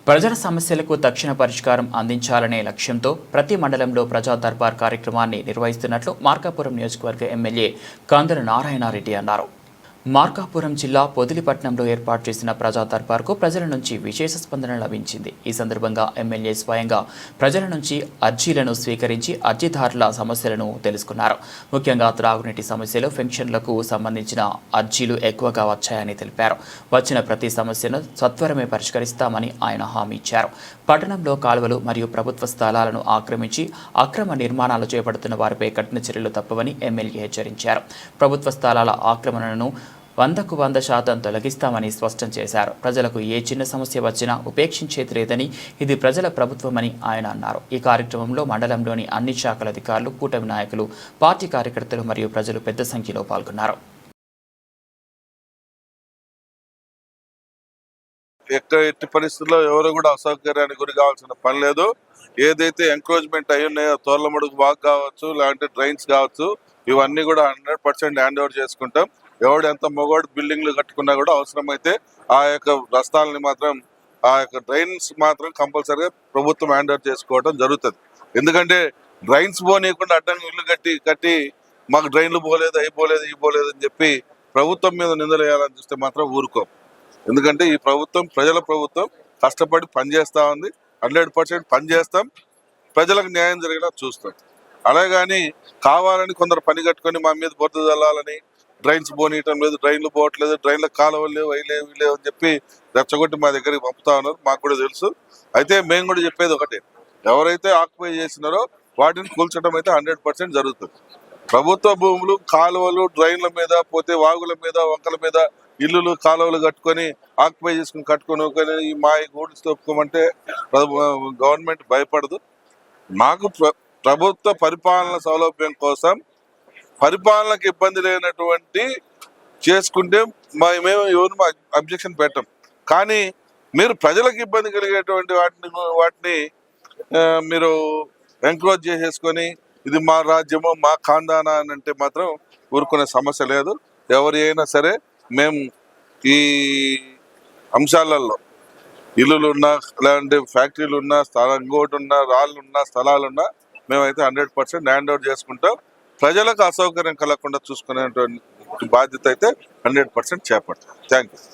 ప్రజల సమస్యలకు తక్షణ పరిష్కారం అందించాలనే లక్ష్యంతో ప్రతి మండలంలో ప్రజా దర్బార్ కార్యక్రమాన్ని నిర్వహిస్తున్నట్లు మార్కాపురం నియోజకవర్గ ఎమ్మెల్యే కందర నారాయణారెడ్డి అన్నారు. మార్కాపురం జిల్లా పొదిలిపట్నంలో ఏర్పాటు చేసిన ప్రజా దర్బార్కు ప్రజల నుంచి విశేష స్పందన లభించింది. ఈ సందర్భంగా ఎమ్మెల్యే స్వయంగా ప్రజల నుంచి అర్జీలను స్వీకరించి అర్జీదారుల సమస్యలను తెలుసుకున్నారు. ముఖ్యంగా త్రాగునీటి సమస్యలు, పెన్షన్లకు సంబంధించిన అర్జీలు ఎక్కువగా వచ్చాయని తెలిపారు. వచ్చిన ప్రతి సమస్యను సత్వరమే పరిష్కరిస్తామని ఆయన హామీ ఇచ్చారు. పట్టణంలో కాలువలు మరియు ప్రభుత్వ స్థలాలను ఆక్రమించి అక్రమ నిర్మాణాలు చేపడుతున్న వారిపై కఠిన చర్యలు తప్పవని ఎమ్మెల్యే హెచ్చరించారు. ప్రభుత్వ స్థలాల ఆక్రమణను 100% తొలగిస్తామని స్పష్టం చేశారు. ప్రజలకు ఏ చిన్న సమస్య వచ్చినా ఉపేక్షించేది లేదని, ఇది ప్రజల ప్రభుత్వమని ఆయన అన్నారు. ఈ కార్యక్రమంలో మండలంలోని అన్ని శాఖల అధికారులు, కూటమి నాయకులు, పార్టీ కార్యకర్తలు మరియు ప్రజలు పెద్ద సంఖ్యలో పాల్గొన్నారు. ఎట్టి పరిస్థితుల్లో ఎవరు కూడా అసౌకర్యానికి గురి కావాల్సిన పని లేదు. ఏదైతే ఎంక్రోచ్మెంట్ అయి ఉన్నాయో తోర్లమడుగు వాక్ కావచ్చు, లేదంటే డ్రైన్స్ కావచ్చు, ఇవన్నీ కూడా 100% హ్యాండ్ ఓవర్ చేసుకుంటాం. ఎవడు ఎంత మొగోడు బిల్డింగ్లు కట్టుకున్నా కూడా అవసరమైతే ఆ యొక్క రస్తాలని మాత్రం, ఆ యొక్క డ్రైన్స్ మాత్రం కంపల్సరీగా ప్రభుత్వం హ్యాండ్ ఓవర్ చేసుకోవడం జరుగుతుంది. ఎందుకంటే డ్రైన్స్ పోనీయకుండా అడ్డంగా ఇల్లు కట్టి మాకు డ్రైన్లు పోలేదు, అవి పోలేదు, ఇవి పోలేదు అని చెప్పి ప్రభుత్వం మీద నిందలు వేయాలని చూస్తే మాత్రం ఊరుకోం. ఎందుకంటే ఈ ప్రభుత్వం ప్రజల ప్రభుత్వం, కష్టపడి పనిచేస్తూ ఉంది. 100% పనిచేస్తాం, ప్రజలకు న్యాయం జరిగేలా చూస్తాం. అలాగని కావాలని కొందరు పని కట్టుకొని మా మీద బొద్దు చల్లాలని, డ్రైన్స్ పోనీయటం లేదు, డ్రైన్లు పోవట్లేదు, డ్రైన్ల కాలువలు లేవు, అవి లేవు, ఇవి లేవు అని చెప్పి రెచ్చగొట్టి మా దగ్గరికి పంపుతా ఉన్నారు. మాకు కూడా తెలుసు. అయితే మేము కూడా చెప్పేది ఒకటే, ఎవరైతే ఆక్యుపై చేసినారో వాటిని కూల్చడం అయితే 100% జరుగుతుంది. ప్రభుత్వ భూములు, కాలువలు, డ్రైన్ల మీద, పోతే వాగుల మీద, వంకల మీద ఇల్లులు, కాలువలు కట్టుకొని ఆక్యుపై చేసుకుని కట్టుకొని ఈ మా గూడ్స్ తప్పుకోమంటే గవర్నమెంట్ భయపడదు. మాకు ప్రభుత్వ పరిపాలన సౌలభ్యం కోసం, పరిపాలనకు ఇబ్బంది లేనటువంటి చేసుకుంటే మేము ఎవరు అబ్జెక్షన్ పెట్టం. కానీ మీరు ప్రజలకు ఇబ్బంది కలిగేటువంటి వాటిని మీరు ఎంక్రోచ్ చేసేసుకొని ఇది మా రాజ్యమో, మా ఖాందానా అని అంటే మాత్రం ఊరుకునే సమస్య లేదు. ఎవరి అయినా సరే మేము ఈ అంశాలలో ఇల్లులున్నా, లేదంటే ఫ్యాక్టరీలు ఉన్నా, ఇంకోటి ఉన్నా, రాళ్ళున్నా, స్థలాలున్నా మేమైతే 100% హ్యాండ్ ఓవర్ చేసుకుంటాం. ప్రజలకు అసౌకర్యం కలగకుండా చూసుకునేటువంటి బాధ్యత అయితే 100% చేపడతాం. Thank you.